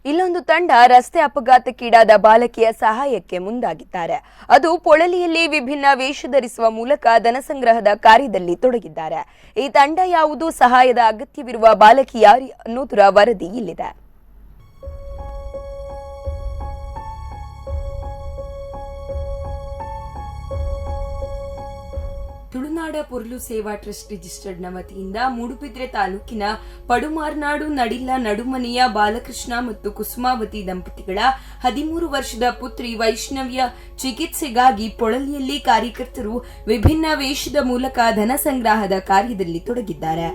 ಇಲ್ಲೊಂದು ತಂಡ ರಸ್ತೆ ಅಪಘಾತಕ್ಕೀಡಾದ ಬಾಲಕಿಯ ಸಹಾಯಕ್ಕೆ ಮುಂದಾಗಿದ್ದಾರೆ. ಅದು ಪೊಳಲಿಯಲ್ಲಿ ವಿಭಿನ್ನ ವೇಷ ಧರಿಸುವ ಮೂಲಕ ಧನಸಂಗ್ರಹದ ಕಾರ್ಯದಲ್ಲಿ ತೊಡಗಿದ್ದಾರೆ. ಈ ತಂಡ ಯಾವುದು, ಸಹಾಯದ ಅಗತ್ಯವಿರುವ ಬಾಲಕಿ ಯಾರು ಅನ್ನೋದರ ವರದಿ ಇಲ್ಲಿದೆ. ತುಳುನಾಡ ಪೊರ್ಲು ಸೇವಾ ಟ್ರಸ್ಟ್ ರಿಜಿಸ್ಟರ್ಡ್ನ ವತಿಯಿಂದ ಮೂಡುಬಿದ್ರೆ ತಾಲೂಕಿನ ಪಡುಮಾರ್ನಾಡು ನಡಿಲ್ಲ ನಡುಮನೆಯ ಬಾಲಕೃಷ್ಣ ಮತ್ತು ಕುಸುಮಾವತಿ ದಂಪತಿಗಳ 13 ವರ್ಷದ ಪುತ್ರಿ ವೈಷ್ಣವಿಯ ಚಿಕಿತ್ಸೆಗಾಗಿ ಪೊಳಲಿಯಲ್ಲಿ ಕಾರ್ಯಕರ್ತರು ವಿಭಿನ್ನ ವೇಷದ ಮೂಲಕ ಧನ ಸಂಗ್ರಹದ ಕಾರ್ಯದಲ್ಲಿ ತೊಡಗಿದ್ದಾರೆ.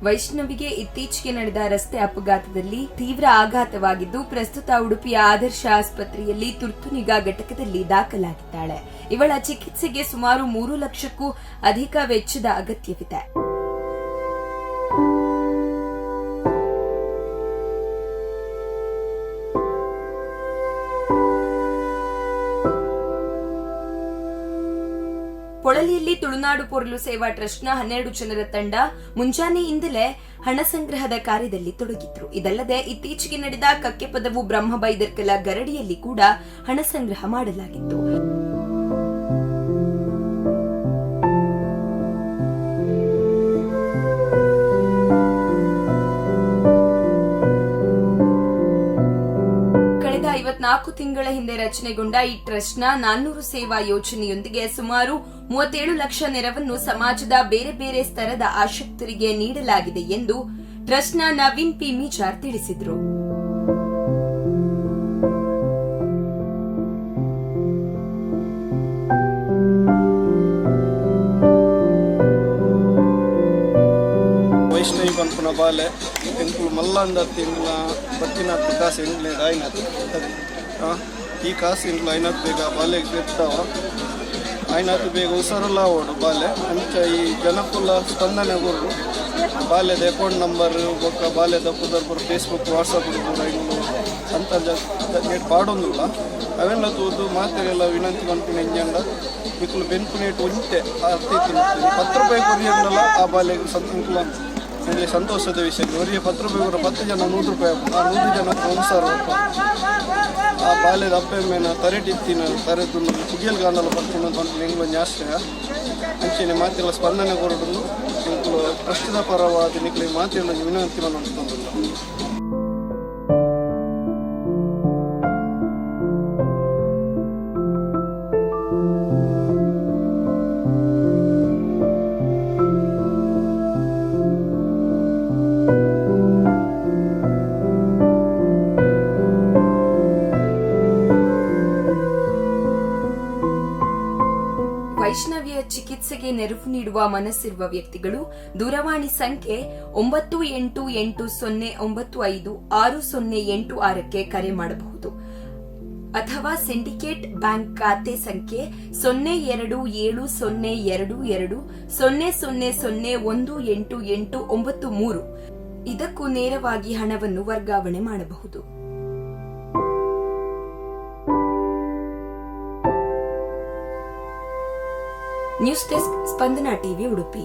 ವೈಷ್ಣವಿಗೆ ಇತ್ತೀಚೆಗೆ ನಡೆದ ರಸ್ತೆ ಅಪಘಾತದಲ್ಲಿ ತೀವ್ರ ಆಘಾತವಾಗಿದ್ದು ಪ್ರಸ್ತುತ ಉಡುಪಿಯ ಆದರ್ಶ ಆಸ್ಪತ್ರೆಯಲ್ಲಿ ತುರ್ತು ನಿಗಾ ಘಟಕದಲ್ಲಿ ದಾಖಲಾಗಿದ್ದಾಳೆ. ಇವಳ ಚಿಕಿತ್ಸೆಗೆ ಸುಮಾರು 3 ಲಕ್ಷಕ್ಕೂ ಅಧಿಕ ವೆಚ್ಚದ ಅಗತ್ಯವಿದೆ. ಪೊಳಲಿಯಲ್ಲಿ ತುಳುನಾಡು ಪೊರ್ಲು ಸೇವಾ ಟ್ರಸ್ಟ್ನ 12 ಜನರ ತಂಡ ಮುಂಜಾನೆಯಿಂದಲೇ ಹಣ ಸಂಗ್ರಹದ ಕಾರ್ಯದಲ್ಲಿ ತೊಡಗಿದ್ರು. ಇದಲ್ಲದೆ ಇತ್ತೀಚೆಗೆ ನಡೆದ ಕಕ್ಕೆಪದವು ಬ್ರಹ್ಮಬೈದರ್ಕಲ ಗರಡಿಯಲ್ಲಿ ಕೂಡ ಹಣ ಸಂಗ್ರಹ ಮಾಡಲಾಗಿತ್ತು. ಕಳೆದ 54 ತಿಂಗಳ ಹಿಂದೆ ರಚನೆಗೊಂಡ ಈ ಟ್ರಸ್ಟ್ನ 400 ಸೇವಾ ಯೋಜನೆಯೊಂದಿಗೆ ಸುಮಾರು 37 ಲಕ್ಷ ನೆರವನ್ನು ಸಮಾಜದ ಬೇರೆ ಬೇರೆ ಸ್ತರದ ಆಸಕ್ತರಿಗೆ ನೀಡಲಾಗಿದೆ ಎಂದು ಟ್ರಸ್ಟ್ನ ನವೀನ್ ಪಿ ಮೀಚಾರ್ ತಿಳಿಸಿದರು. ವೈಷ್ಣವಿ ಪನ್ಪುನ ಬಾಲೆ ಎಂಕುಲು ಮಲ್ಲಂದ ತಿಂಗಳ ಬತ್ತಿನತ್ತು ಕಾಸು ಎಂಗ್ಲೆ ಆಯ್ನತ್ತು ಈ ಕಾಸು ಎಂಕ್ಲು ಐನತ್ತು ಬೇಗ ಬಾಲೆಗೆ ಬಿಡ್ತಾವ ಆಯ್ನತ್ತು ಬೇಗ ಉಸರಲ್ಲ ಓಡು ಬಾಲೆ ಅಂಚ ಈ ಜನಕುಲ ಸ್ಪಂದನೆ ಗುರು ಬಾಲ್ಯದ ಅಕೌಂಟ್ ನಂಬರ್ ಬೊಕ್ಕ ಬಾಲ್ಯದ ಪುದರ್ಪುರ ಫೇಸ್ಬುಕ್ ವಾಟ್ಸಪ್ ಇಂಗ್ಲು ಅಂತರ್ಜಾಲ ಪಾಡೊಂದುಲ್ಲ ಅವೆಲ್ಲ ತೂದು ಮಾತೆಲ್ಲ ವಿನಂತಿ ಪನ್ಪುನ ಎಂಜಂಡ ಇಕ್ಲು ಬೆನ್ಪುನೇಟು ಉಂಟೆ ಅರ್ಥ 10 ರೂಪಾಯಿ ಕೊರಿಯಂಗಲ್ಲ ಆ ಬಾಲ್ಯಗೆ ಇಂಕ್ಲ ನನಗೆ ಸಂತೋಷದ ವಿಷಯ. ಅವರಿಗೆ 10 ರೂಪಾಯಿ 10 ಜನ 100 ರೂಪಾಯಿ ಆ 100 ಜನಕ್ಕೆ 1,000 ಆ ಬಾಲ್ಯದ ಅಪ್ಪೆ ಮೇಲೆ ತರೆಟಿತ್ತಿನ ತರೆದು ಕುಗಿಯಲ್ ಗಾನಲ್ಲ ಬರ್ತೀನಿ ಅಂತ ಹೆಂಗೆ ಬಂದು ಆಶ್ರಯ ಅಂಚೆನೆ ಮಾತೆಲ್ಲ ಸ್ಪಂದನೆ ಕೊರಡಲು ಪ್ರಸ್ತುತ ಪರವಾದ ನಿಕ್ಲಿಗೆ ಮಾತೆಲ್ಲ ವಿನಂತಿ ನೋಡ್ಕೊಂಡಿಲ್ಲ. ವೈಷ್ಣವಿಯ ಚಿಕಿತ್ಸೆಗೆ ನೆರವು ನೀಡುವ ಮನಸ್ಸಿರುವ ವ್ಯಕ್ತಿಗಳು ದೂರವಾಣಿ ಸಂಖ್ಯೆ 9880956086ಕ್ಕೆ ಕರೆ ಮಾಡಬಹುದು ಅಥವಾ ಸಿಂಡಿಕೇಟ್ ಬ್ಯಾಂಕ್ ಖಾತೆ ಸಂಖ್ಯೆ 02722000188993 ಇದಕ್ಕೂ ನೇರವಾಗಿ ಹಣವನ್ನು ವರ್ಗಾವಣೆ ಮಾಡಬಹುದು. ನ್ಯೂಸ್ ಡೆಸ್ಕ್ ಸ್ಪಂದನ ಟಿವಿ ಉಡುಪಿ.